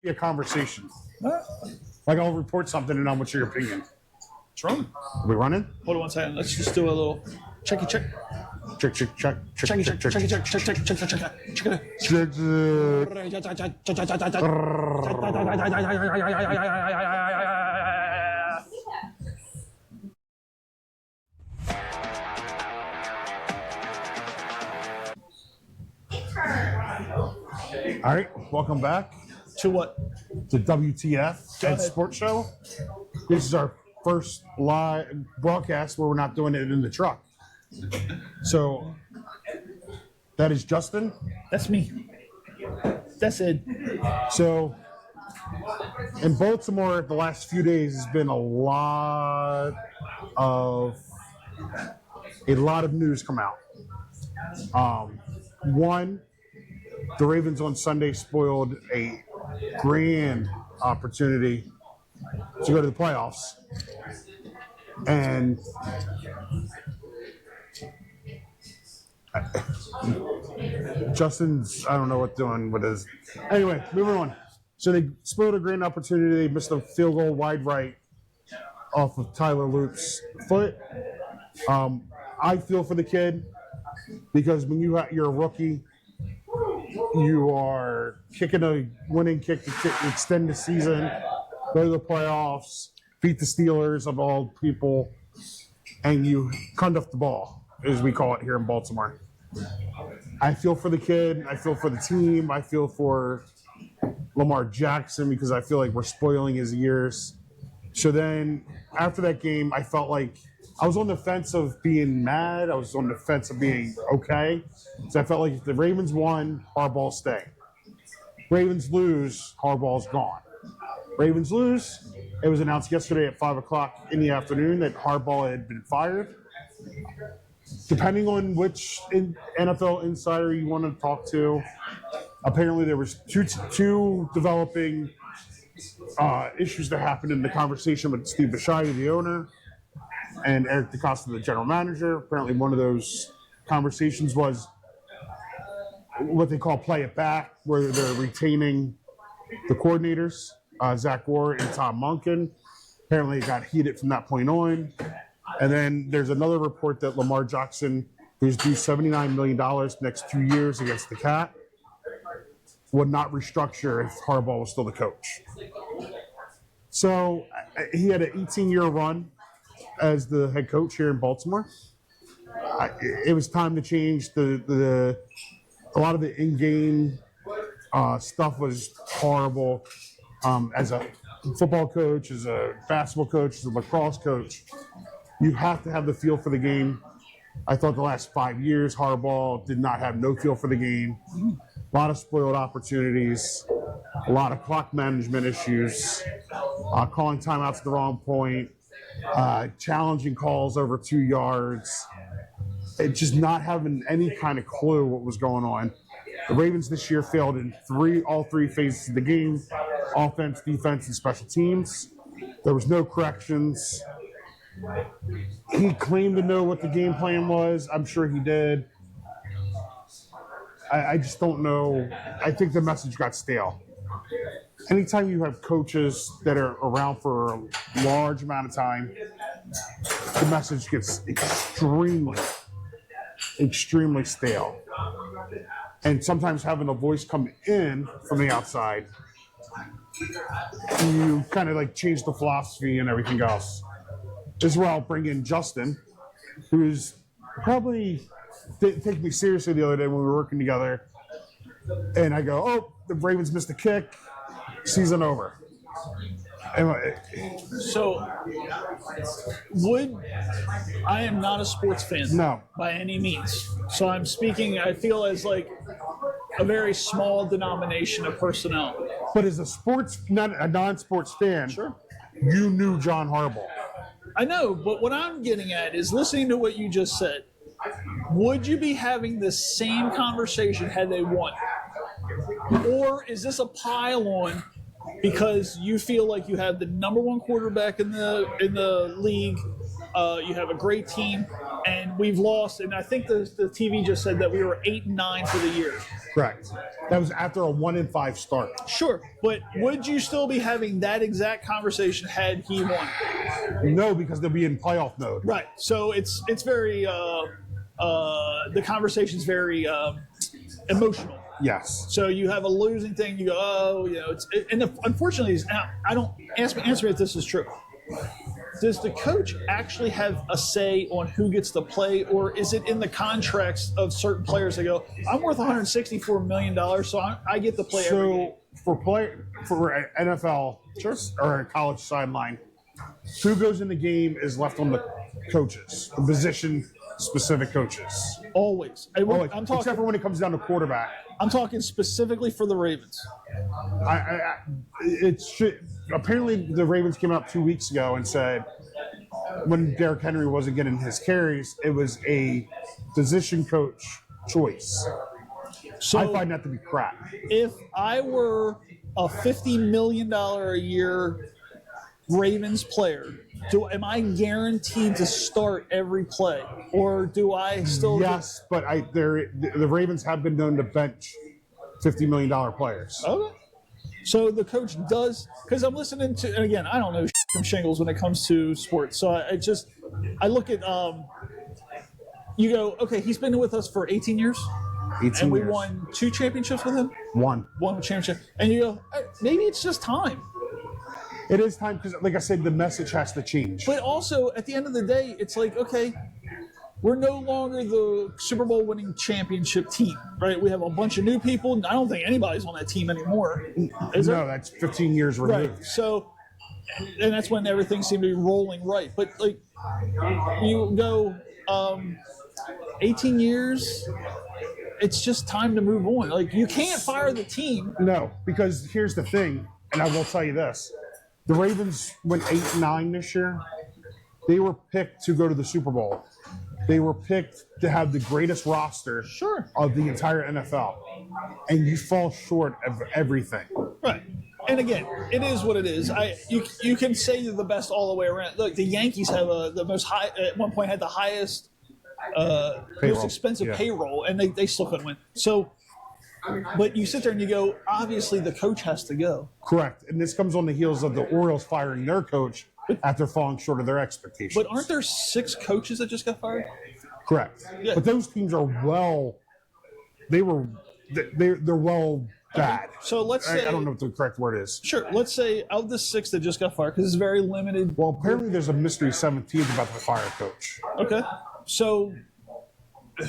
a conversation. Like I'll report something and I want your opinion. What's wrong? Are we running? Hold on 1 second. Let's just do a little checky check. Check. Checky check. Checky check. All right, welcome back To what? to WTFIsEdSportsShow. This is our first live broadcast where we're not doing it in the truck. So that is Justin. That's me. That's it. So in Baltimore, the last few days has been a lot of news come out. One, the Ravens on Sunday spoiled a grand opportunity to go to the playoffs. And Justin's, I don't know what doing with his. Anyway, moving on. So they spoiled a grand opportunity. They missed a field goal wide right off of Tyler Loop's foot. I feel for the kid because when you're a rookie, you are kicking a winning kick to extend the season, go to the playoffs, beat the Steelers of all people, and you conduct the ball, as we call it here in Baltimore. I feel for the kid. I feel for the team. I feel for Lamar Jackson because I feel like we're spoiling his years. So then after that game, I felt like I was on the fence of being mad. I was on the fence of being okay. So I felt like if the Ravens won, Harbaugh's staying. Ravens lose, Harbaugh's gone. Ravens lose, it was announced yesterday at 5 o'clock in the afternoon that Harbaugh had been fired. Depending on which NFL insider you want to talk to, apparently there was two developing issues that happened in the conversation with Steve Bisciotti, the owner, and Eric DeCosta, the general manager. Apparently one of those conversations was what they call play it back, where they're retaining the coordinators, Zach Ward and Tom Monken. Apparently it got heated from that point on. And then there's another report that Lamar Jackson, who's due $79 million next 2 years against the cap, would not restructure if Harbaugh was still the coach. So he had an 18-year run as the head coach here in Baltimore. It was time to change. A lot of the in-game stuff was horrible. As a football coach, as a basketball coach, as a lacrosse coach, you have to have the feel for the game. I thought the last 5 years, Harbaugh did not have no feel for the game. A lot of spoiled opportunities, a lot of clock management issues, calling timeouts at the wrong point, challenging calls over 2 yards, just not having any kind of clue what was going on. The Ravens this year failed in all three phases of the game: offense, defense, and special teams. There was no corrections. He claimed to know what the game plan was. I'm sure he did. I just don't know. I think the message got stale. Anytime you have coaches that are around for a large amount of time, the message gets extremely stale. And sometimes having a voice come in from the outside, you kind of like change the philosophy and everything else. This is where I'll bring in Justin, who's probably didn't take me seriously the other day when we were working together. And I go, oh, the Ravens missed a kick, season over. So, I am not a sports fan. No. By any means. So I'm speaking, I feel, as like a very small denomination of personnel. But as a non-sports fan, Sure. You knew John Harbaugh. I know, but what I'm getting at is listening to what you just said. Would you be having the same conversation had they won? Or is this a pile-on because you feel like you have the number one quarterback in the league, you have a great team, and we've lost, and I think the TV just said that we were 8-9 for the year. Correct. That was after a 1-5 start. Sure, but would you still be having that exact conversation had he won? No, because they'll be in playoff mode. Right. So it's very the conversation's very emotional. Yes. So you have a losing thing. You go, oh, unfortunately, I don't answer me if this is true. Does the coach actually have a say on who gets to play, or is it in the contracts of certain players that go, I'm worth $164 million, so I get to play every game? So for NFL or a college sideline, who goes in the game is left on the coaches, the position-specific coaches. Always. I'm talking, except for when it comes down to quarterback. I'm talking specifically for the Ravens. Apparently, the Ravens came out 2 weeks ago and said when Derrick Henry wasn't getting his carries, it was a position coach choice. So I find that to be crap. If I were a $50 million a year Ravens player, am I guaranteed to start every play, or do I still? Yes, but the Ravens have been known to bench $50 million players. Okay. So the coach does, because I'm listening to, and again, I don't know from shingles when it comes to sports. So I look at, you go, okay, he's been with us for 18 years. 18 and we years. won 2 championships with him. One championship. And you go, maybe it's just time. It is time because, like I said, the message has to change. But also, at the end of the day, it's like, okay, we're no longer the Super Bowl winning championship team, right? We have a bunch of new people. I don't think anybody's on that team anymore. Is there? No, that's 15 years removed. Right. So, and that's when everything seemed to be rolling right. But, like, you go 18 years, it's just time to move on. Like, you can't fire the team. No, because here's the thing, and I will tell you this. The Ravens went 8-9 this year. They were picked to go to the Super Bowl. They were picked to have the greatest roster of the entire NFL. And you fall short of everything. Right. And again, it is what it is. You can say you're the best all the way around. Look, the Yankees have the most high, at one point had the highest, most expensive payroll, and they still couldn't win. So, but you sit there and you go, obviously the coach has to go. Correct. And this comes on the heels of the Orioles firing their coach after falling short of their expectations. But aren't there 6 coaches that just got fired? Correct. Yeah. But those teams are they're well bad. So let's say, I don't know what the correct word is. Sure. Let's say of the 6 that just got fired, because it's very limited. Well, apparently there's a mystery 17th about the fire coach. Okay. So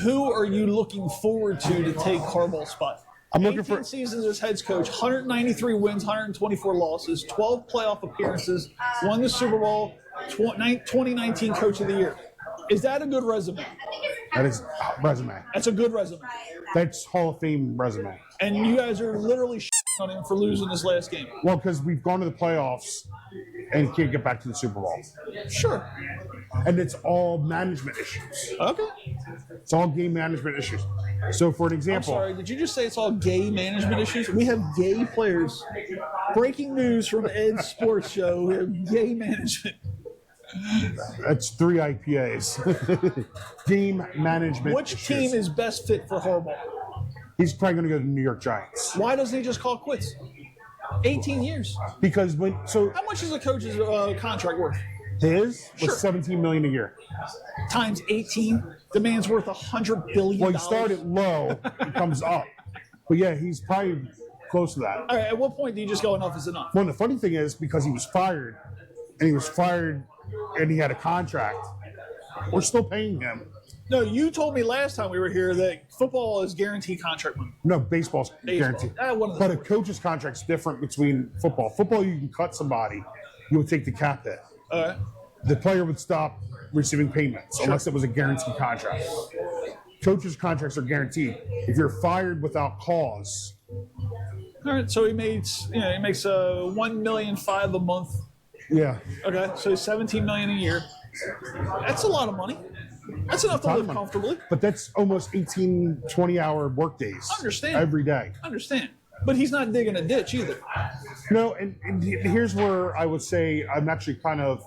who are you looking forward to take Harbaugh's spot? I'm looking for seasons as head coach, 193 wins, 124 losses, 12 playoff appearances, won the Super Bowl, 2019 Coach of the Year. Is that a good resume? That is resume. That's a good resume. That's Hall of Fame resume. And you guys are literally shitting on him for losing this last game. Well, because we've gone to the playoffs and can't get back to the Super Bowl. Sure. And it's all management issues. Okay. It's all game management issues. So, for an example. I'm sorry, did you just say it's all gay management issues? We have gay players. Breaking news from Ed's Sports Show. We have gay management. That's 3 IPAs. Game management Which issues. team is best fit for Harbaugh? He's probably going to go to the New York Giants. Why doesn't he just call quits? 18 years. Because how much is a coach's contract worth? His was $17 million a year. Times 18. The man's worth $100 billion. Well, he started low. It comes up. But yeah, he's probably close to that. All right. At what point do you just go enough is enough? Well, the funny thing is because he was fired, and he had a contract, we're still paying him. No, you told me last time we were here that football is guaranteed contract money. No, baseball's guaranteed. But a coach's contract's different between football. Football, you can cut somebody. You would take the cap hit. All right. The player would stop receiving payments unless it was a guaranteed contract. Coaches' contracts are guaranteed. If you're fired without cause. All right. So he makes $1.5 million a month. Yeah. Okay. So $17 million a year. That's a lot of money. That's enough to live comfortably. But that's almost 18, 20-hour work days. I understand. Every day. I understand. But he's not digging a ditch either. No, and here's where I would say I'm actually kind of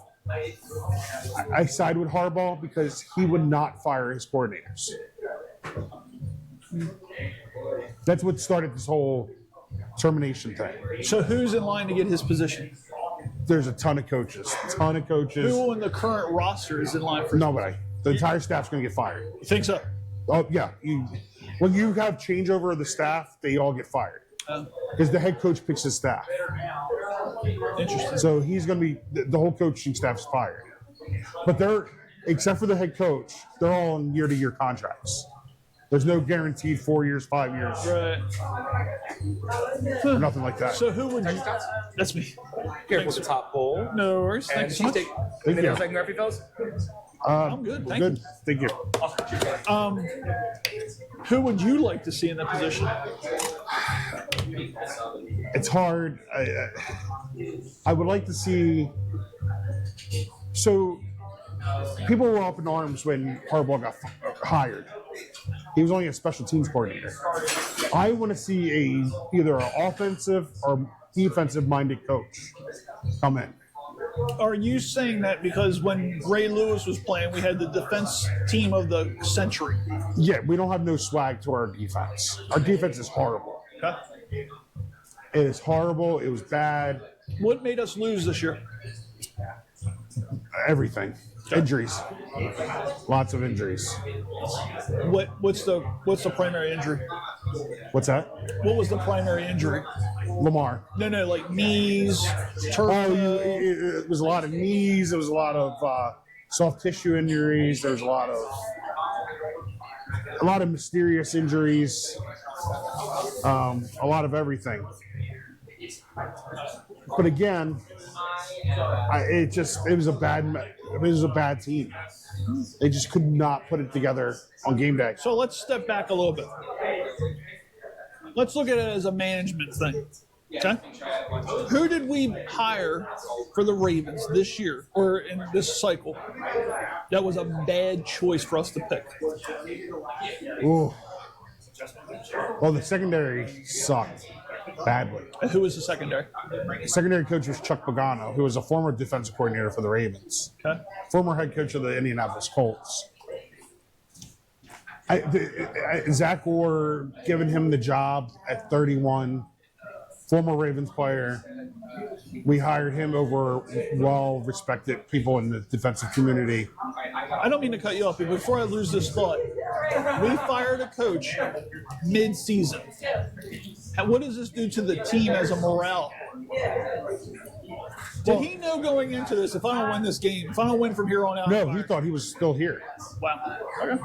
I side with Harbaugh because he would not fire his coordinators. That's what started this whole termination thing. So who's in line to get his position? There's a ton of coaches. Who on the current roster is in line for? Nobody. The entire staff's going to get fired. You think so? Oh yeah. When you have changeover of the staff, they all get fired because the head coach picks his staff. Interesting. So he's going to be the whole coaching staff's fired. But except for the head coach, they're all on year-to-year contracts. There's no guaranteed 4 years, 5 years, Right. or nothing like that. So who would you? That's me. Careful with the top pole. No worries. And Thanks so much. Thank you. Second graphic, fellas. I'm good. Thank Good. Thank you. Who would you like to see in that position? It's hard. I would like to see. So people were up in arms when Harbaugh got hired. He was only a special teams coordinator. I want to see either an offensive or defensive minded coach come in. Are you saying that because when Ray Lewis was playing, we had the defense team of the century? Yeah, we don't have no swag to our defense. Our defense is horrible. Okay. It is horrible. It was bad. What made us lose this year? Everything. Injuries. Lots of injuries. What's the primary injury? What's that? What was the primary injury? Lamar. No, like knees, turf. It was a lot of knees. There was a lot of soft tissue injuries. There was a lot of mysterious injuries. A lot of everything. But again, it was a bad team. They just could not put it together on game day. So let's step back a little bit. Let's look at it as a management thing. Okay? Who did we hire for the Ravens this year or in this cycle that was a bad choice for us to pick? Ooh. Well, the secondary sucked badly. And who was the secondary? The secondary coach was Chuck Pagano, who was a former defensive coordinator for the Ravens. Okay. Former head coach of the Indianapolis Colts. Zach Orr giving him the job at 31, former Ravens player. We hired him over well-respected people in the defensive community. I don't mean to cut you off, but before I lose this thought, we fired a coach mid-season. And what does this do to the team as a morale? Did he know going into this, if I don't win this game, if I don't win from here on out? No, he thought he was still here. Wow. Okay.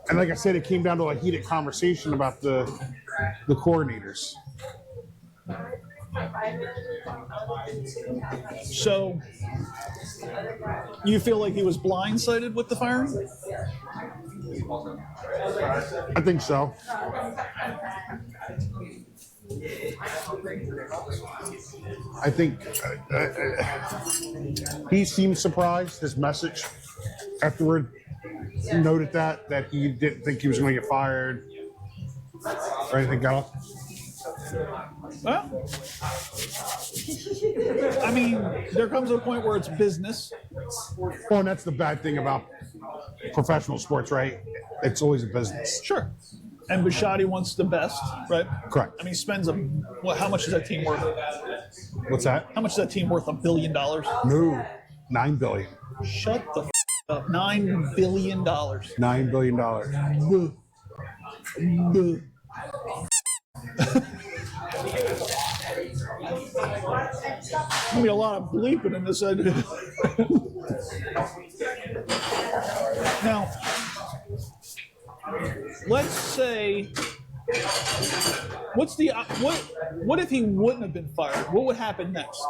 And like I said, it came down to a heated conversation about the coordinators. So, you feel like he was blindsided with the firing? I think so. I think he seemed surprised. His message afterward noted that he didn't think he was going to get fired or anything else. Well, I mean, there comes a point where it's business. Well, and that's the bad thing about professional sports, right? It's always a business. Sure. And Bisciotti wants the best, right? Correct. I mean, he spends how much is that team worth? What's that? How much is that team worth? $1 billion? No, $9 billion. Shut the up. $9 billion. $9 billion. Gonna be a lot of bleeping in this. Now, let's say, what if he wouldn't have been fired? What would happen next?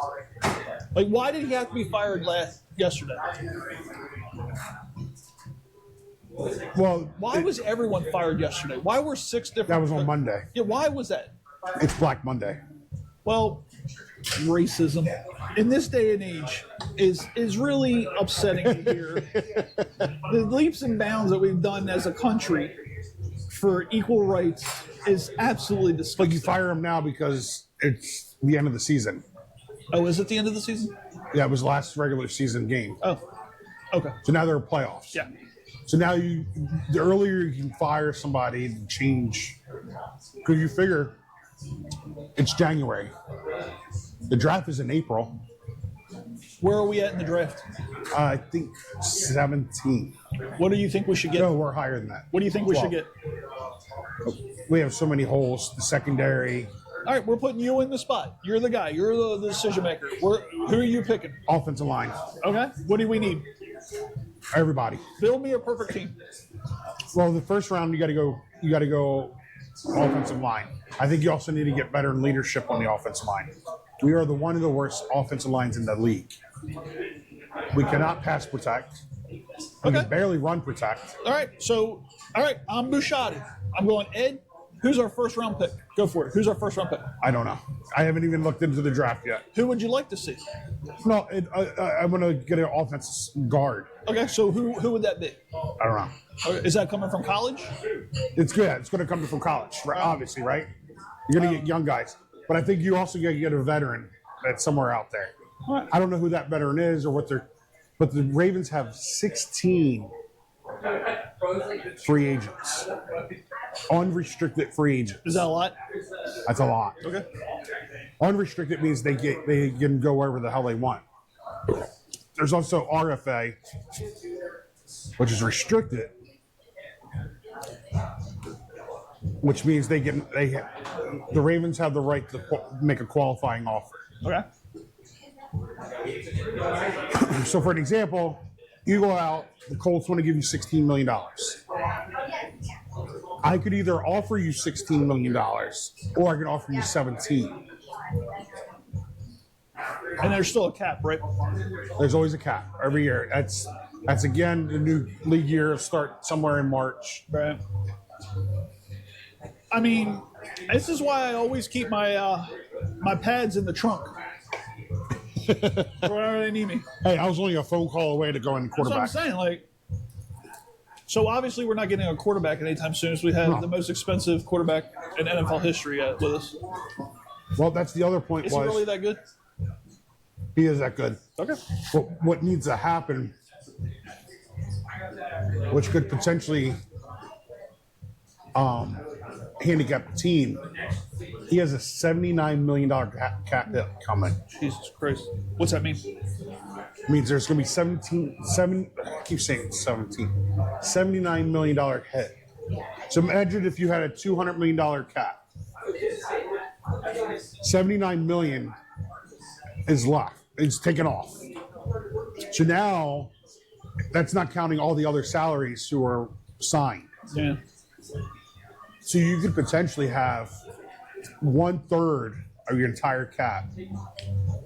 Like, why did he have to be fired yesterday? Well, Why was everyone fired yesterday? Why were 6 different? that was on Monday. Yeah, why was that? It's Black Monday. Well, racism in this day and age is really upsetting to hear. The leaps and bounds that we've done as a country for equal rights is absolutely disgusting. But you fire him now because it's the end of the season. Oh, is it the end of the season? Yeah, it was the last regular season game. Oh, okay. So now they're playoffs. Yeah. So now the earlier you can fire somebody to change Because you figure it's January. The draft is in April. Where are we at in the draft? I think 17. What do you think we should get? No, we're higher than that. What do you think we should 12. get? We have so many holes. The secondary, All right, we're putting you in the spot. You're the guy. You're the decision maker. Who are you picking? offensive line, Okay. What do we need? everybody. Build me a perfect team. Well, the first round you got to go. You got to go offensive line. I think you also need to get better in leadership on the offensive line. We are one of the worst offensive lines in the league. We cannot pass protect. We Okay. can barely run protect. All right. So, I'm Bushati. I'm going Ed. Who's our first round pick? Go for it. Who's our first round pick? I don't know. I haven't even looked into the draft yet. Who would you like to see? No, I'm going to get an offensive guard. Okay. So who would that be? I don't know. Okay, is that coming from college? It's good. It's going to come from college, right? Obviously, right? You're going to get young guys. But I think you also got to get a veteran that's somewhere out there. All right. I don't know who that veteran is or what they're – but the Ravens have 16 free agents. Unrestricted free agents. Is that a lot? That's a lot. Okay. Unrestricted means they can go wherever the hell they want. There's also RFA, which is restricted, which means the Ravens have the right to make a qualifying offer. Okay. So, for an example, you go out, the Colts want to give you $16 million. I could either offer you $16 million or I could offer you 17. And there's still a cap, right? There's always a cap every year. That's again the new league year start somewhere in March. Right. I mean, this is why I always keep my my pads in the trunk. Wherever they need me. Hey, I was only a phone call away to go in That's what I'm quarterback. saying. Like, so obviously we're not getting a quarterback anytime soon. So we have No. the most expensive quarterback in NFL history with us. Well, that's the other point Is he was really that good? he is that good. Okay. But what needs to happen, which could potentially handicap the team, he has a $79 million cap hit coming. Jesus Christ. What's that mean? Means there's going to be I keep saying 79 $79 million hit. So imagine if you had a $200 million cap. 79 million is left. It's taken off. So now that's not counting all the other salaries who are signed. Yeah. So you could potentially have 1/3 of your entire cap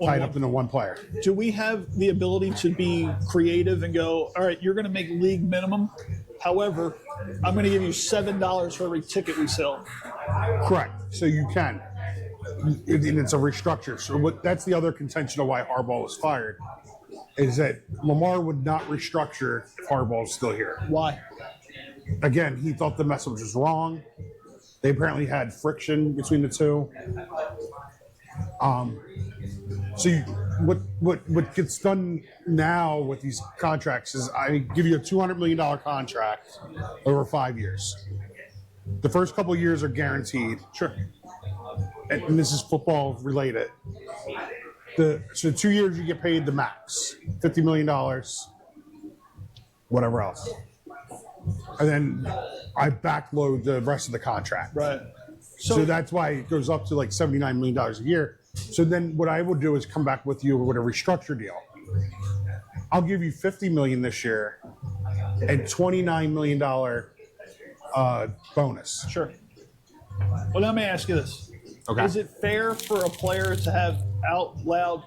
tied up into one player. Do we have the ability to be creative and go, all right, you're going to make league minimum. However, I'm going to give you $7 for every ticket we sell. Correct. So you can. And it's a restructure. So that's the other contention of why Harbaugh was fired, is that Lamar would not restructure if Harbaugh was still here. Why? Again, he thought the message was wrong. They apparently had friction between the two. So what gets done now with these contracts is I give you a $200 million contract over 5 years. The first couple of years are guaranteed. Sure. And this is football related. So 2 years you get paid the max, $50 million, whatever else. And then I backload the rest of the contract. Right. So that's why it goes up to like $79 million a year. So then what I will do is come back with you with a restructure deal. I'll give you $50 million this year and $29 million bonus. Sure. Well, let me ask you this. Okay. Is it fair for a player to have out loud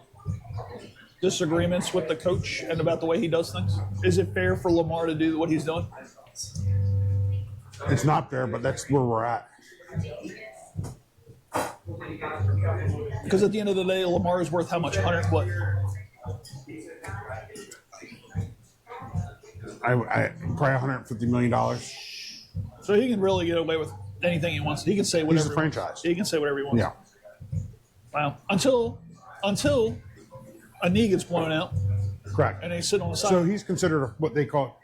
disagreements with the coach and about the way he does things? Is it fair for Lamar to do what he's doing? It's not fair, but that's where we're at. Because at the end of the day, Lamar is worth how much? 100 what? I probably $150 million. So he can really get away with anything he wants. He can say whatever. He's a franchise. He can say whatever he wants. Yeah. Wow. Until a knee gets blown out Correct. and he's sitting on the side. So he's considered what they call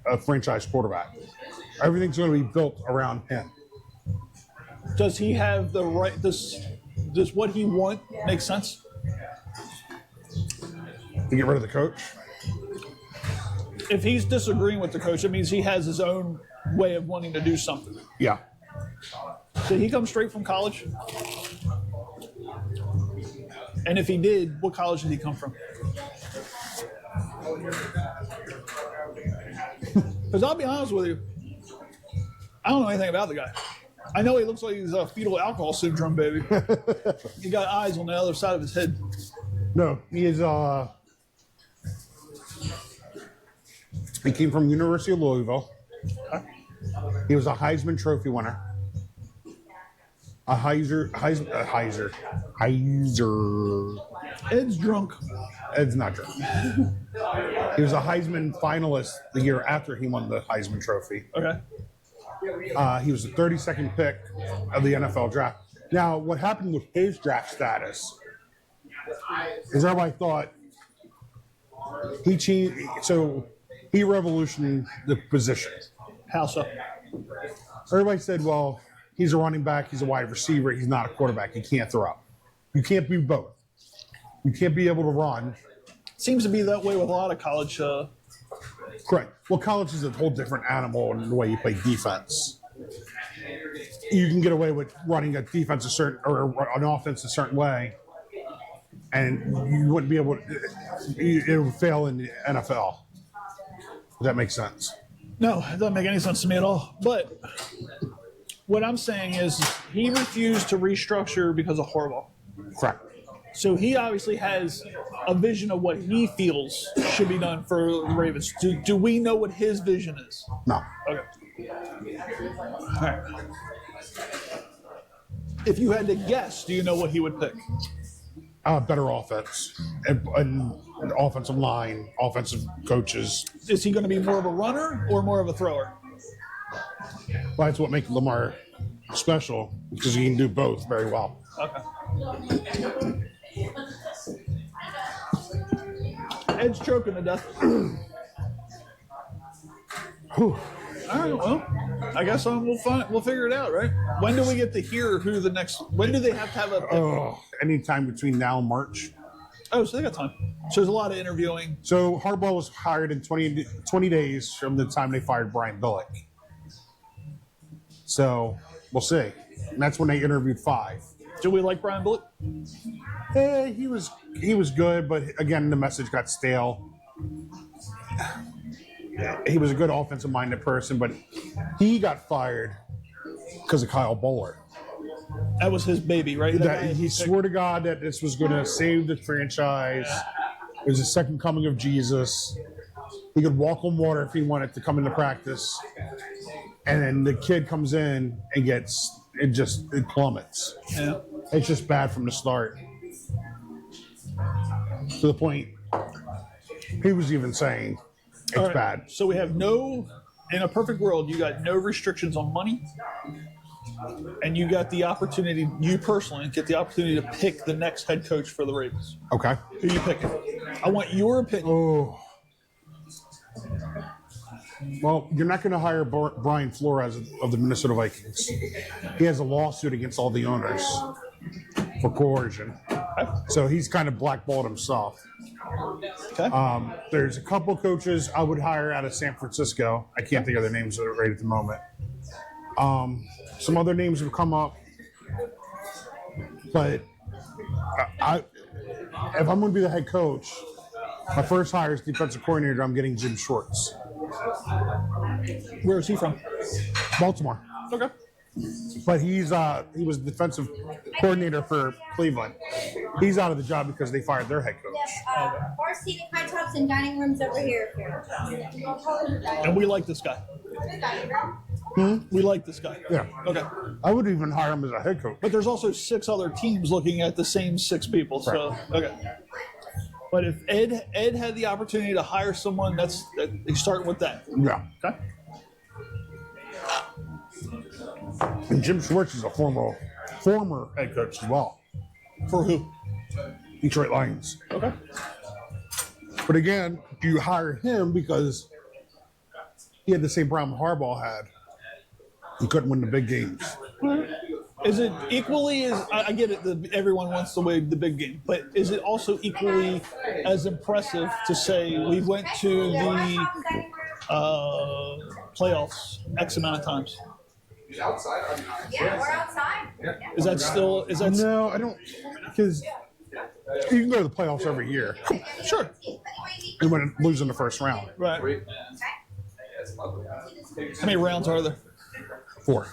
a franchise quarterback. Everything's going to be built around him. Does he have the right? Does what he want make sense? To get rid of the coach? If he's disagreeing with the coach, it means he has his own way of wanting to do something. Yeah. Did he come straight from college? And if he did, what college did he come from? Because I'll be honest with you, I don't know anything about the guy. I know he looks like he's a fetal alcohol syndrome baby. He got eyes on the other side of his head. No, he is. He came from University of Louisville. He was a Heisman Trophy winner. A Heiser. Ed's drunk. Ed's not drunk. He was a Heisman finalist the year after he won the Heisman Trophy. Okay. He was the 32nd pick of the NFL draft. Now, what happened with his draft status is everybody thought he changed. So he revolutionized the position. How so? Everybody said, well, he's a running back, he's a wide receiver, he's not a quarterback, he can't throw. You can't be both. You can't be able to run. Seems to be that way with a lot of college. Correct. Well, college is a whole different animal in the way you play defense. You can get away with running a defense a certain or an offense a certain way, and you wouldn't be able to. It would fail in the NFL. Does that make sense? No, it doesn't make any sense to me at all. But what I'm saying is he refused to restructure because of Harbaugh. Correct. So he obviously has a vision of what he feels should be done for the Ravens. Do we know what his vision is? No. Okay. All right. If you had to guess, do you know what he would pick? Better offense and offensive line, offensive coaches. Is he going to be more of a runner or more of a thrower? Well, that's what makes Lamar special because he can do both very well. Okay. Ed's choking to death. Whew. All right, well, I guess we'll figure it out, right? When do we get to hear who the next? When do they have to have a pick? Anytime between now and March. Oh, so they got time. So there's a lot of interviewing. So Harbaugh was hired in 20 days from the time they fired Brian Billick. So we'll see. And that's when they interviewed 5. Do we like Brian Bullock? He was good, but again, the message got stale. He was a good offensive-minded person, but he got fired because of Kyle Bowler. That was his baby, right? He swore to God that this was going to save the franchise. It was the second coming of Jesus. He could walk on water if he wanted to come into practice. And then the kid comes in and it plummets. Yeah. It's just bad from the start. To the point, he was even saying it's All right. bad. So we have in a perfect world, you got no restrictions on money. And you got the opportunity, you personally get the opportunity to pick the next head coach for the Ravens. Okay. Who are you picking? I want your opinion. Oh. Well, you're not going to hire Brian Flores of the Minnesota Vikings. He has a lawsuit against all the owners for coercion. So he's kind of blackballed himself. Okay. There's a couple coaches I would hire out of San Francisco. I can't think of their names right at the moment. Some other names have come up. But if I'm going to be the head coach, my first hire is defensive coordinator. I'm getting Jim Schwartz. Where is he from? Baltimore. Okay. But he was defensive coordinator for Cleveland. He's out of the job because they fired their head coach. Bar seating, high tops, and dining rooms over here. And we like this guy. We like this guy. Yeah. Okay. I would even hire him as a head coach. But there's also 6 other teams looking at the same 6 people. So okay. But if Ed had the opportunity to hire someone, they start with that. Yeah. Okay. And Jim Schwartz is a former head coach as well. For who? Detroit Lions. Okay. But again, you hire him because he had the same problem Harbaugh had. He couldn't win the big games. Is it equally as I get it? Everyone wants to win the big game, but is it also equally as impressive to say we went to the playoffs X amount of times? Yeah, we're outside. Is that still? Is that No, I don't, because you can go to the playoffs every year sure? and when lose in the first round. Right. How many rounds are there? 4.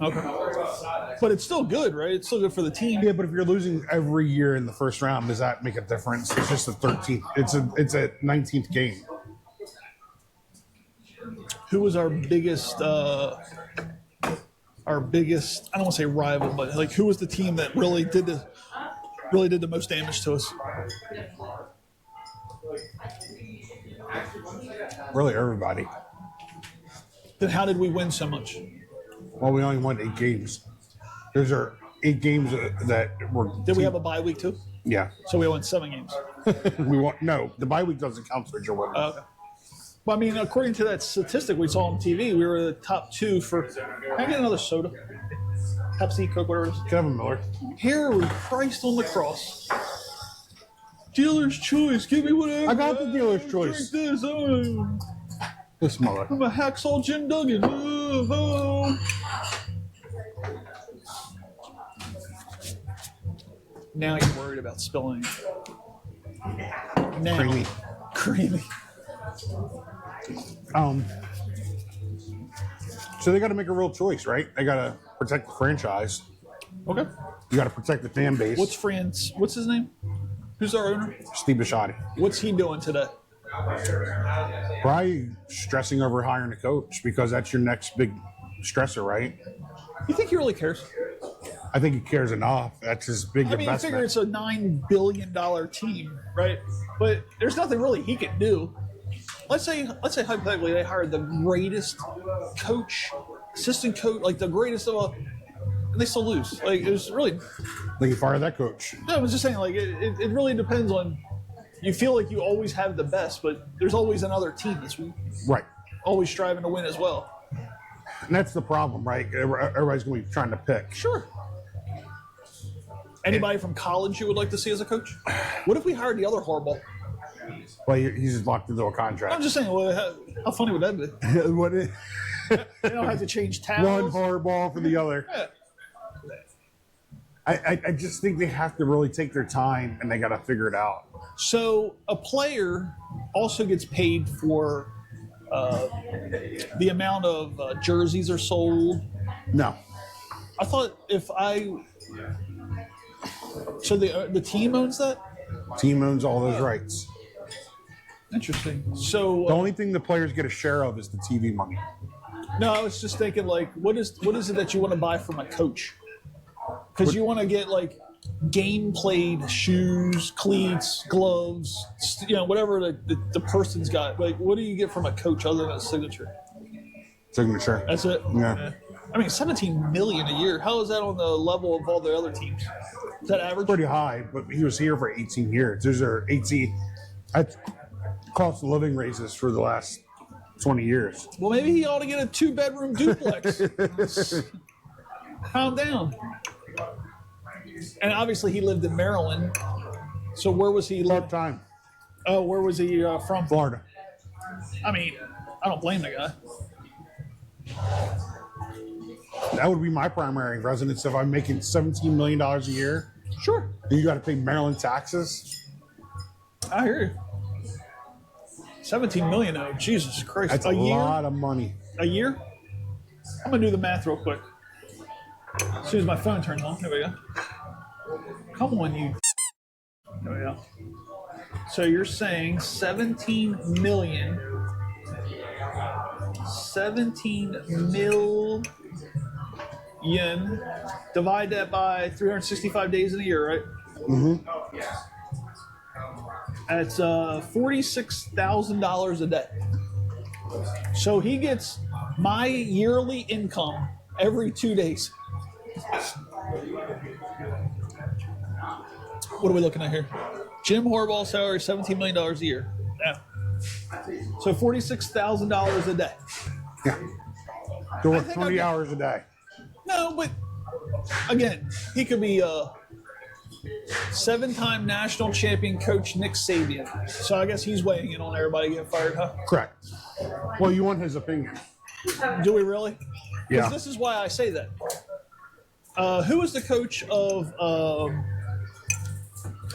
Okay. But it's still good, right? It's still good for the team. Yeah, but if you're losing every year in the first round, does that make a difference? It's just a 13th. It's a 19th game. Who was our biggest? I don't want to say rival, but like who was the team that really did the most damage to us? Really, everybody. Then how did we win so much? Well, we only won 8 games. Those are 8 games that were. Did we have a bye week too? Yeah. So we won 7 games. We won. No, the bye week doesn't count towards your win. Okay. Well, I mean, according to that statistic we saw on TV, we were the top 2 for. Can I get another soda? Pepsi, Coke, whatever it is. Can I have a Miller? Here we Christ on the cross. Dealer's choice. Give me whatever. I got the dealer's choice. Drink this. Oh, This Miller. I'm a hacksaw Jim Duggan. Oh, oh. Now you're worried about spilling. Now. Creamy. So they got to make a real choice, right? They got to protect the franchise. Okay. You got to protect the fan base. What's his name? Who's our owner? Steve Bisciotti? What's he doing today? Probably stressing over hiring a coach because that's your next big stressor, right? You think he really cares? I think he cares enough. That's his big I mean, you investment. figure it's a $9 billion team, right? But there's nothing really he can do. Let's say hypothetically they hired the greatest coach, assistant coach, like the greatest of all, and they still lose. Like it was really. Like you fire that coach. No, I was just saying, like it really depends on. You feel like you always have the best, but there's always another team that's Right. always striving to win as well. And that's the problem, right? Everybody's going to be trying to pick. Sure. Anybody from college you would like to see as a coach? What if we hired the other Harbaugh? Well, he's just locked into a contract. I'm just saying, well, how funny would that be? What is, They don't have to change one towels. Harbaugh for the other. Yeah. I just think they have to really take their time and they got to figure it out. So a player also gets paid for the amount of jerseys are sold. No. I thought so the team owns that? Team owns all those rights. Interesting. So The only thing the players get a share of is the TV money. no, I was just thinking like, what is it that you want to buy from a coach? Because you want to get like game played shoes, cleats, gloves, whatever the person's got. Like, what do you get from a coach other than a signature? Signature. That's it. Yeah. I mean, $17 million a year. How is that on the level of all the other teams? Is that average? Pretty high, but he was here for 18 years. Those are 18. That's cost of living raises for the last 20 years. Well, maybe he ought to get a 2-bedroom duplex. Calm down. And obviously, he lived in Maryland. So where was he? Part time. Oh, where was he from? Florida. I mean, I don't blame the guy. That would be my primary residence if I'm making $17 million a year. Sure. And you got to pay Maryland taxes. I hear you. $17 million, oh, Jesus Christ. That's a year? lot of money. A year? I'm going to do the math real quick. As soon as my phone turns on. Here we go. Come on, you. There we go. So you're saying 17 million. 17 million. Divide that by 365 days in a year, right? Mm-hmm. That's $46,000 a day. So he gets my yearly income every 2 days. What are we looking at here? Jim Harbaugh's salary, $17 million a year. Yeah. So $46,000 a day. Yeah. They work I think 20 I'd- hours a day. No, but again, he could be a 7-time national champion coach Nick Saban. So I guess he's weighing in on everybody getting fired, huh? Correct. Well, you want his opinion. Do we really? Yeah. This is why I say that. Who is the coach of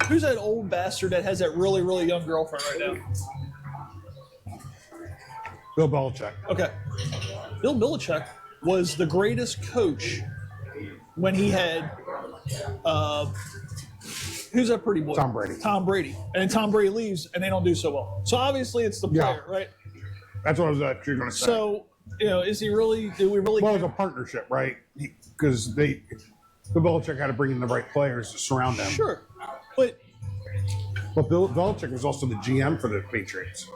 who's that old bastard that has that really, really young girlfriend right now? Bill Belichick. Okay. Bill Belichick was the greatest coach when he had who's that pretty boy? Tom Brady. Tom Brady. And Tom Brady leaves and they don't do so well. So obviously it's the player, right? That's what I was actually going to say. So, is he really, do we really Well, it's a partnership, right? Because Bill Belichick had to bring in the right players to surround them. Sure. But Bill Belichick was also the GM for the Patriots.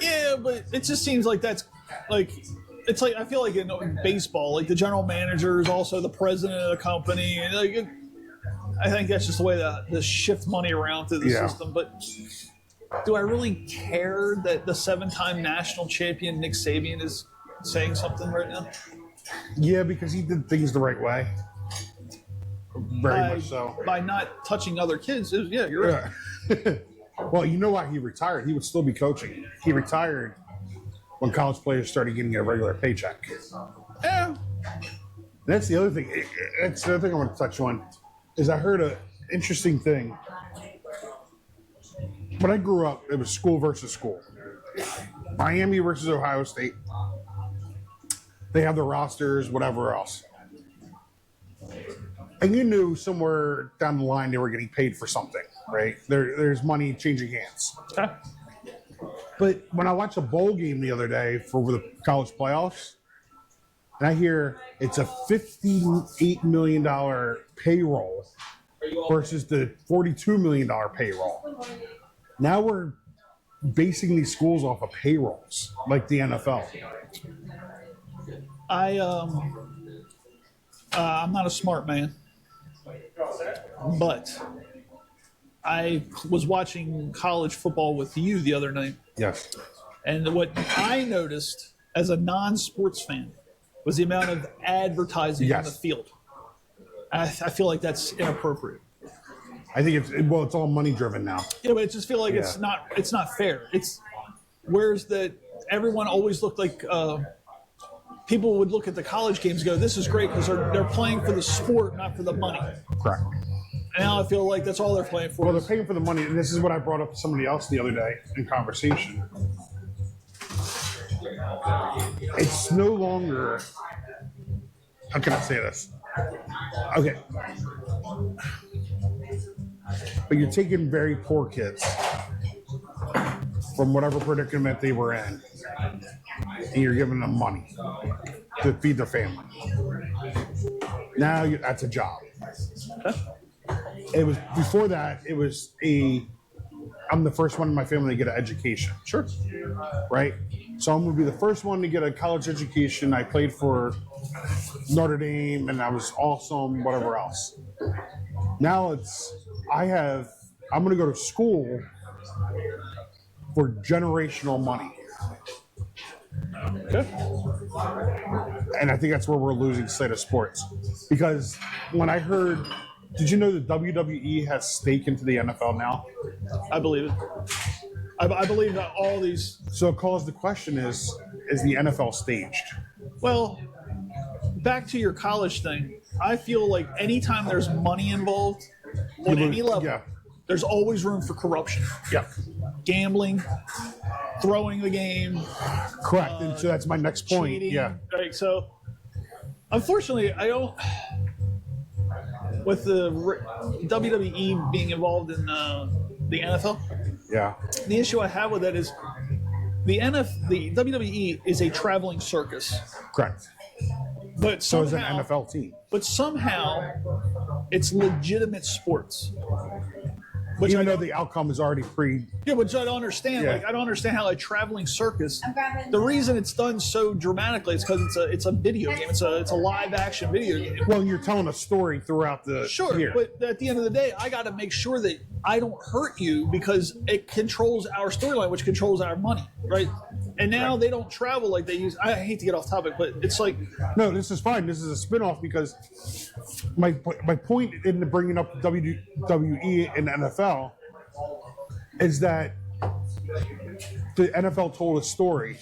yeah, but it just seems like that's like it's like I feel like in baseball, like the general manager is also the president of the company, and like I think that's just the way to shift money around through the system. But do I really care that the 7-time national champion Nick Saban is saying something right now? Yeah, because he did things the right way. Very much so. By not touching other kids, you're right. Yeah. Well, you know why he retired? He would still be coaching. He retired when college players started getting a regular paycheck. Yeah. That's the other thing. That's the other thing I want to touch on. Is I heard an interesting thing. When I grew up, it was school versus school. Miami versus Ohio State. They have the rosters, whatever else. And you knew somewhere down the line they were getting paid for something, right? There's money changing hands. Okay. But when I watched a bowl game the other day for the college playoffs, and I hear it's a $58 million payroll versus the $42 million payroll. Now we're basing these schools off of payrolls, like the NFL. I'm not a smart man, but I was watching college football with you the other night. Yes. And what I noticed as a non-sports fan was the amount of advertising on the field. I feel like that's inappropriate. I think it's all money driven now. Yeah, but I just feel like it's not fair. It's where's that everyone always looked like people would look at the college games and go, this is great because they're playing for the sport, not for the money. Correct. And now I feel like that's all they're playing for. Well, they're paying for the money, and this is what I brought up to somebody else the other day in conversation. It's no longer, how can I say this? Okay. But you're taking very poor kids from whatever predicament they were in, and you're giving them money to feed their family. Now that's a job. It was before that. It was I'm the first one in my family to get an education. Sure. Right. So I'm going to be the first one to get a college education. I played for Notre Dame, and I was awesome. Whatever else. Now I'm going to go to school for generational money. Okay. And I think that's where we're losing sight of sports. Because when I heard, did you know that WWE has stake into the NFL now? I believe it. I believe that all these. So it calls the question is the NFL staged? Well, back to your college thing. I feel like anytime there's money involved on any level, there's always room for corruption. Yeah. Gambling, throwing the game. Correct. And so that's my next point. Cheating, yeah. Right. So, unfortunately, I don't. With the WWE being involved in the NFL, Yeah. the issue I have with that is the WWE is a traveling circus. Correct. But So is an somehow, NFL team. But somehow, it's legitimate sports. Which Even though the outcome is already Yeah, which I don't understand. Yeah. Like, I don't understand how a traveling circus. The reason it's done so dramatically is because it's a video game. It's a live action video game. Well, you're telling a story throughout the Sure, year. but at the end of the day, I got to make sure that I don't hurt you because it controls our storyline, which controls our money, right? And now they don't travel like they used. I hate to get off topic, but it's like No, this is fine. This is a spinoff because my point in bringing up WWE and NFL is that the NFL told a story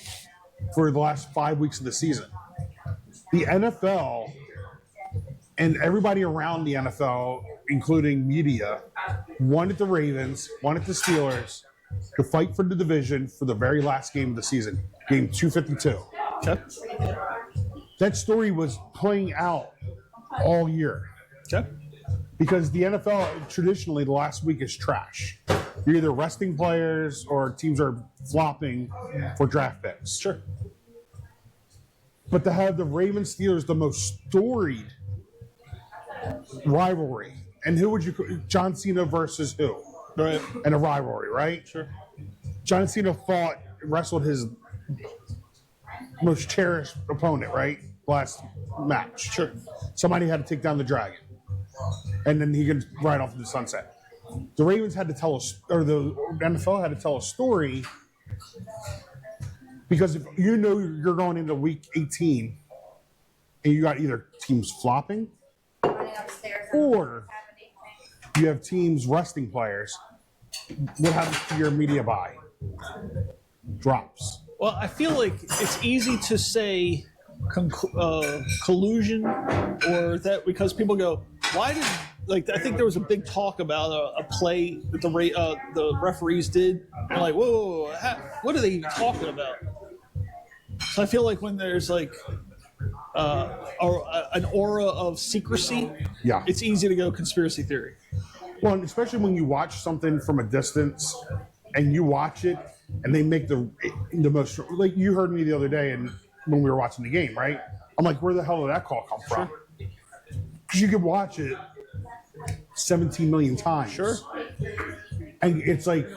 for the last 5 weeks of the season. The NFL and everybody around the NFL, including media, wanted the Ravens, wanted the Steelers to fight for the division for the very last game of the season, game 252. okay, That story was playing out all year okay, because the NFL traditionally the last week is trash. You're either resting players or teams are flopping for draft picks. sure, But to have the Ravens Steelers, the most storied rivalry, and who would you John Cena versus who? right, And a rivalry, right? sure, John Cena wrestled his most cherished opponent, right? Last match. sure, Somebody had to take down the dragon, and then he could ride off into the sunset. The Ravens had to tell us, or the NFL had to tell a story, because if you know you're going into week 18 and you got either teams flopping Running upstairs. or you have teams resting players, what happens to your media buy? Drops. Well, I feel like it's easy to say collusion or that because people go, why did I think there was a big talk about a play that the referees did. And like, whoa, what are they even talking about? So I feel like when there's like an aura of secrecy, Yeah. it's easy to go conspiracy theory. Well, and especially when you watch something from a distance and you watch it and they make the most, like you heard me the other day and when we were watching the game, right? I'm like, where the hell did that call come from? Because you could watch it 17 million times. Sure. And it's like,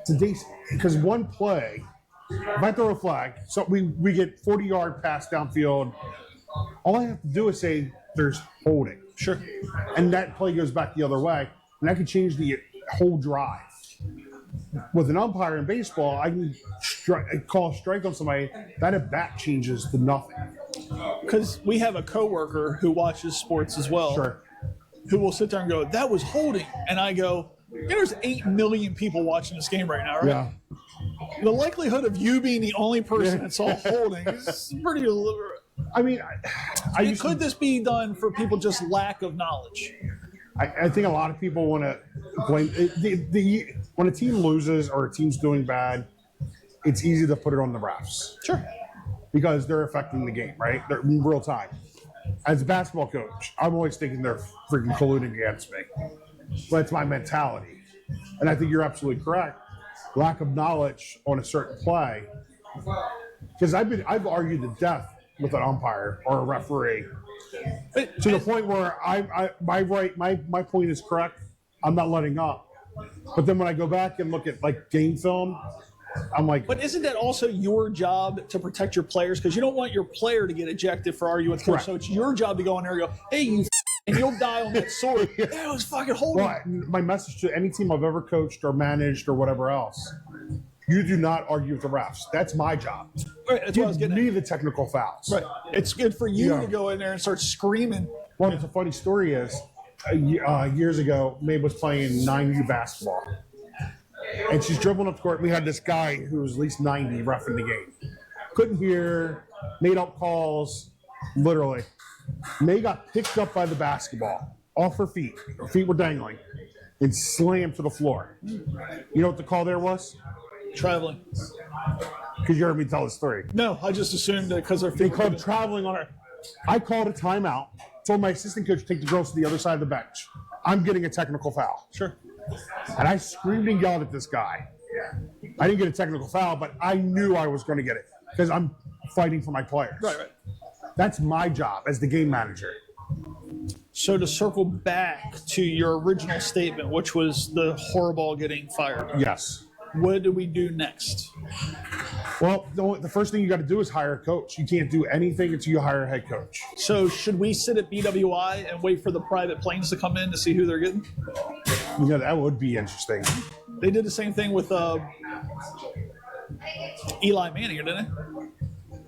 today, because one play, if I throw a flag, so we get 40-yard pass downfield, all I have to do is say there's holding. Sure. And that play goes back the other way, and that could change the whole drive. With an umpire in baseball, I can call a strike on somebody. That at bat changes to nothing. Because we have a coworker who watches sports as well, Sure. who will sit there and go, that was holding. And I go, there's 8 million people watching this game right now, right? Yeah. The likelihood of you being the only person that saw holding is pretty. I mean, I used Could to, this be done for people just lack of knowledge? I think a lot of people want to blame when a team loses or a team's doing bad. It's easy to put it on the refs Sure. because they're affecting the game, right? They're in real time. As a basketball coach, I'm always thinking they're freaking colluding against me. That's my mentality, and I think you're absolutely correct. Lack of knowledge on a certain play, because I've argued to death with an umpire or a referee But, to the point where my point is correct. I'm not letting up. But then when I go back and look at like game film, I'm like, but isn't that also your job to protect your players? Because you don't want your player to get ejected for arguing with coach. Correct. So it's your job to go in there and go, hey, you and you'll die on that sword. That was fucking holding. well, my message to any team I've ever coached or managed or whatever else: you do not argue with the refs. That's my job. Right, that's what I was Give getting me at. the technical fouls. Right. It's good for you Yeah. to go in there and start screaming. Well, it's a funny story is years ago, Mabe was playing 9U basketball. And she's dribbling up court. We had this guy who was at least 90 roughing the game. Couldn't hear, made up calls, literally. May got picked up by the basketball, off her feet. Her feet were dangling, and slammed to the floor. You know what the call there was? Traveling. Because you heard me tell the story. No, I just assumed that because They called traveling on her. I called a timeout, told my assistant coach to take the girls to the other side of the bench. I'm getting a technical foul. Sure. And I screamed and yelled at this guy. I didn't get a technical foul, but I knew I was going to get it because I'm fighting for my players. Right. That's my job as the game manager. So to circle back to your original statement, which was the Harbaugh getting fired, Yes. what do we do next? Well, the first thing you got to do is hire a coach. You can't do anything until you hire a head coach. So should we sit at BWI and wait for the private planes to come in to see who they're getting? That would be interesting. They did the same thing with Eli Manning, didn't they?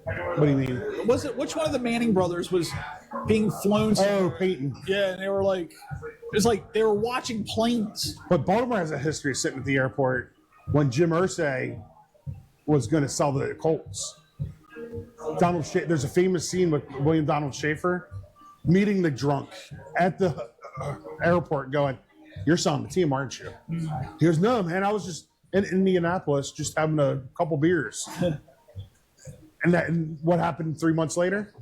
What do you mean? Was it which one of the Manning brothers was being flown? Oh, Peyton. Yeah, and they were like, it was like they were watching planes. But Baltimore has a history of sitting at the airport when Jim Irsay was going to sell the Colts. There's a famous scene with William Donald Schaefer meeting the drunk at the airport going, "You're selling the team, aren't you?" He goes, "No, man, I was just in Indianapolis just having a couple beers." And what happened 3 months later?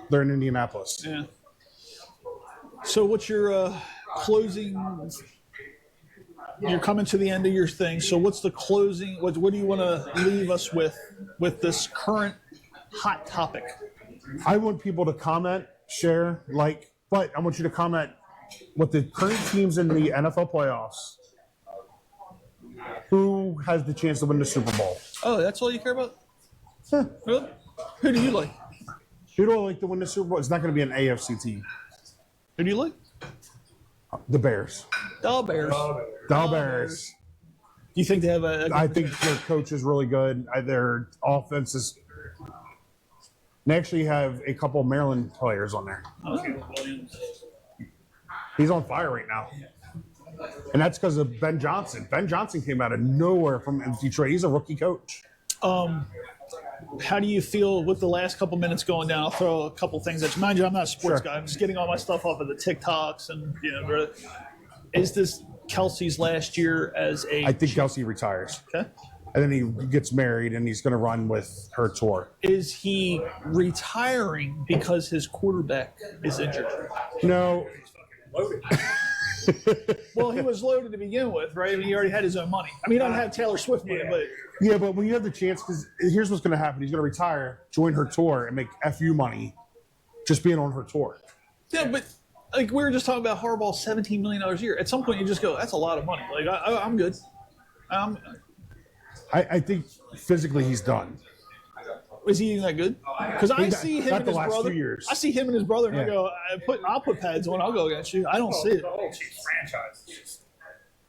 They're in Indianapolis. Yeah. So what's your closing? You're coming to the end of your thing. So what's the closing? What do you want to leave us with this current hot topic? I want people to comment, share, like, but I want you to comment what the current teams in the NFL playoffs. Who has the chance to win the Super Bowl? Oh, that's all you care about? Huh. Really? Who do you like? Who do I like to win the Super Bowl? It's not going to be an AFC team. Who do you like? The Bears. The Bears. The Bears. Do you think they have a I think their coach is really good. Their offense is. They actually have a couple of Maryland players on there. He's on fire right now. And that's because of Ben Johnson. Ben Johnson came out of nowhere from Detroit. He's a rookie coach. How do you feel with the last couple minutes going down? I'll throw a couple things at you. Mind you, I'm not a sports guy. I'm just getting all my stuff off of the TikToks and is this Kelsey's last year as a? I think Kelsey retires. Okay. And then he gets married and he's going to run with her tour. Is he retiring because his quarterback is injured? No. Well, he was loaded to begin with, right? I mean, he already had his own money. I mean, he doesn't have Taylor Swift money, but Yeah, but when you have the chance, because here's what's going to happen. He's going to retire, join her tour, and make FU money just being on her tour. yeah, but like we were just talking about Harbaugh, $17 million a year. At some point, you just go, that's a lot of money. Like I'm good. I think physically he's done. Is he even that good? Because I see him not and the his last brother. 2 years. I see him and his brother, and I Yeah. go, I'll put pads on. I'll go against you. I don't see it. The whole Chiefs franchise.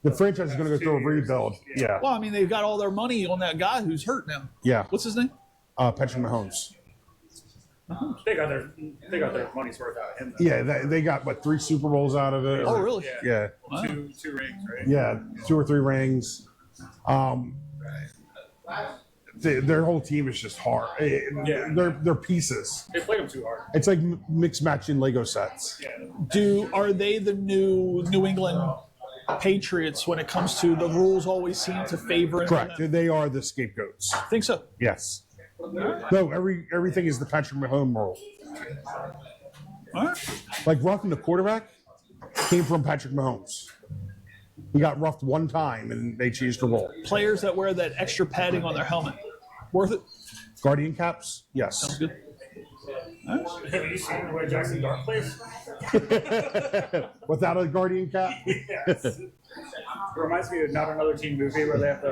The franchise is going to go through a rebuild. Yeah. Well, I mean, they've got all their money on that guy who's hurt now. Yeah. What's his name? Patrick Mahomes. They got their money's worth out of him. Though. Yeah, they got, 3 Super Bowls out of it? Oh, really? Yeah. Wow. Two rings, right? Yeah, 2 or 3 rings. Their whole team is just hard. Yeah. They're pieces. They played them too hard. It's like mix matching Lego sets. Yeah. Are they the New England Patriots when it comes to the rules always seem to favor Correct. them? They are the scapegoats. I think so. Yes. No, everything is the Patrick Mahomes rule. All right. Like roughing the quarterback came from Patrick Mahomes. He got roughed one time and they changed the rule. Players that wear that extra padding on their helmet, worth it? Guardian caps? Yes. Sounds good. Have you seen the way Jackson Dart plays? Without a Guardian cap? Yes. It reminds me of Not Another Teen movie where they have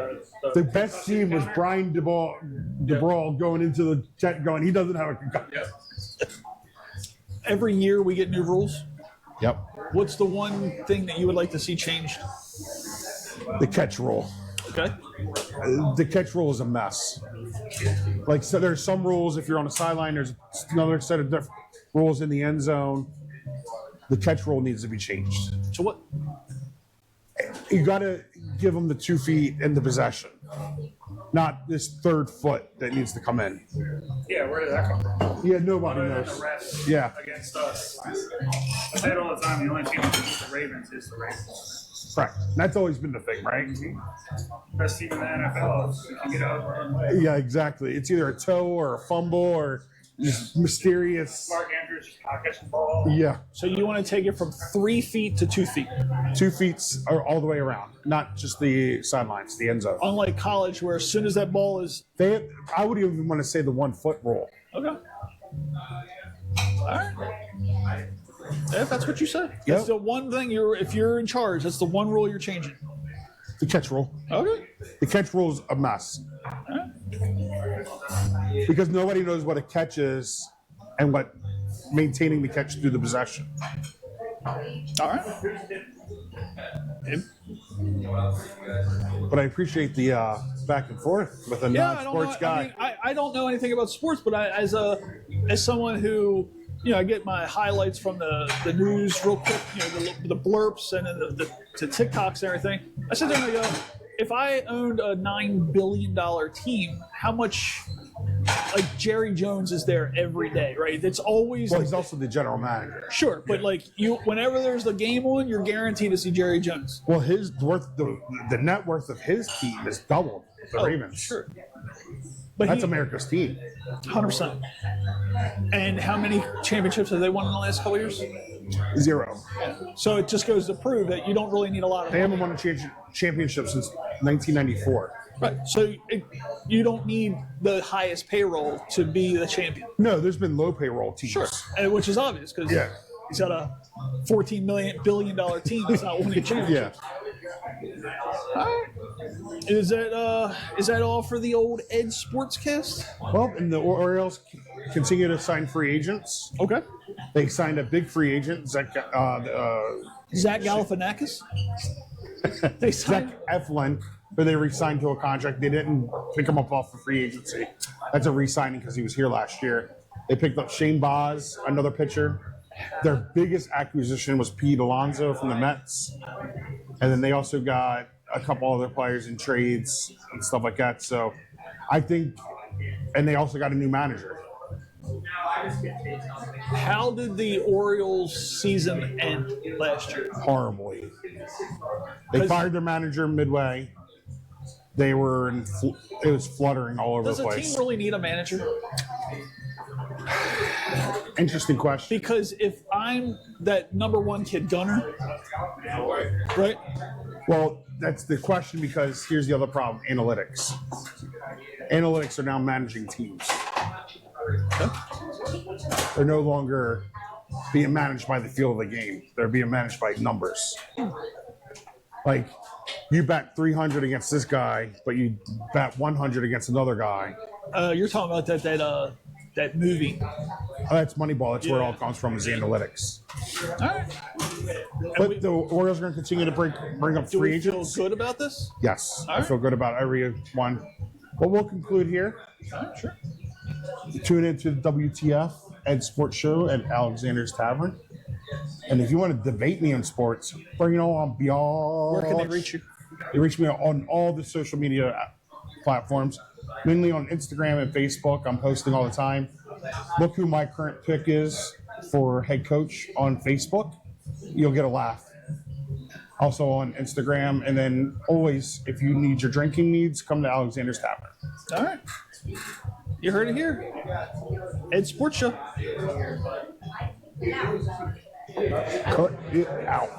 The best team was Brian DeBrawl going into the jet going, he doesn't have a concussion. Yeah. Every year we get new rules. Yep. What's the one thing that you would like to see changed? The catch rule. Okay. The catch rule is a mess. Like, so there's some rules if you're on the sideline, there's another set of different rules in the end zone. The catch rule needs to be changed. So what? You got to give them the 2 feet in the possession, not this 3rd foot that needs to come in. Yeah, where did that come from? Yeah, nobody Other than knows. the refs Yeah. against us. I say it all the time, the only team that beats the Ravens is the Ravens. Correct. That's always been the thing, right? Best team in the NFL. You know, Yeah, exactly. It's either a toe or a fumble or just mysterious. Mark Andrews just not catching the ball. Yeah. So you want to take it from 3 feet to 2 feet, 2 feet are all the way around, not just the sidelines, the end zone. unlike college where as soon as that ball is I would even want to say the 1 foot rule. okay. All right. If that's what you say. Yep. That's the one thing if you're in charge, that's the one rule you're changing. The catch rule. Okay. The catch rule is a mess. because nobody knows what a catch is and what maintaining the catch through the possession. All right. But I appreciate the back and forth with a non-sports guy. I don't know anything about sports, but as someone who, I get my highlights from the news real quick, the blurps and then the TikToks and everything. I sit there and I go, if I owned a $9 billion team, how much like Jerry Jones is there every day, right? It's always. Well, he's also the general manager. Sure, but whenever there's the game on, you're guaranteed to see Jerry Jones. Well, his worth, the net worth of his team is doubled. The Ravens. Sure. But that's America's team. 100%. And how many championships have they won in the last couple of years? 0. So it just goes to prove that you don't really need a lot of. They haven't won a championship since 1994. Right. So you don't need the highest payroll to be the champion. No, there's been low payroll teams. Sure. Which is obvious because he's got a $14 billion team that's not winning championships. All right. Is that all for the old Ed Sportscast? Well, and the Orioles continue to sign free agents. Okay. They signed a big free agent, Zach Galifianakis. They signed Zach Eflin, but they re-signed to a contract. They didn't pick him up off of free agency. That's a re-signing because he was here last year. They picked up Shane Baz, another pitcher. Their biggest acquisition was Pete Alonso from the Mets. And then they also got a couple other players in trades and stuff like that. So I think, and they also got a new manager. How did the Orioles season end last year? Horribly. They fired their manager midway. They were it was fluttering all over the place. Does a team really need a manager? Interesting question. Because if I'm that number one kid, Gunner, right? Well, that's the question because here's the other problem: analytics. Analytics are now managing teams. They're no longer being managed by the feel of the game. They're being managed by numbers. Like, you bet 300 against this guy, but you bet 100 against another guy. You're talking about that movie. Oh, that's Moneyball. That's where it all comes from, is the analytics. All right. But the Orioles are going to continue to bring up free agents. Do we feel good about this? Yes. All I feel good about every one. But we'll conclude here. All right, sure. Tune in to the WTF Ed Sports Show at Alexander's Tavern. And if you want to debate me on sports, bring it on beyond. Where can they reach you? They reach me on all the social media platforms, mainly on Instagram and Facebook. I'm posting all the time. Look who my current pick is for head coach on Facebook. You'll get a laugh. Also on Instagram. And then always, if you need your drinking needs, come to Alexander's Tavern. All right. You heard it here. Ed Sports Show. Cut it out.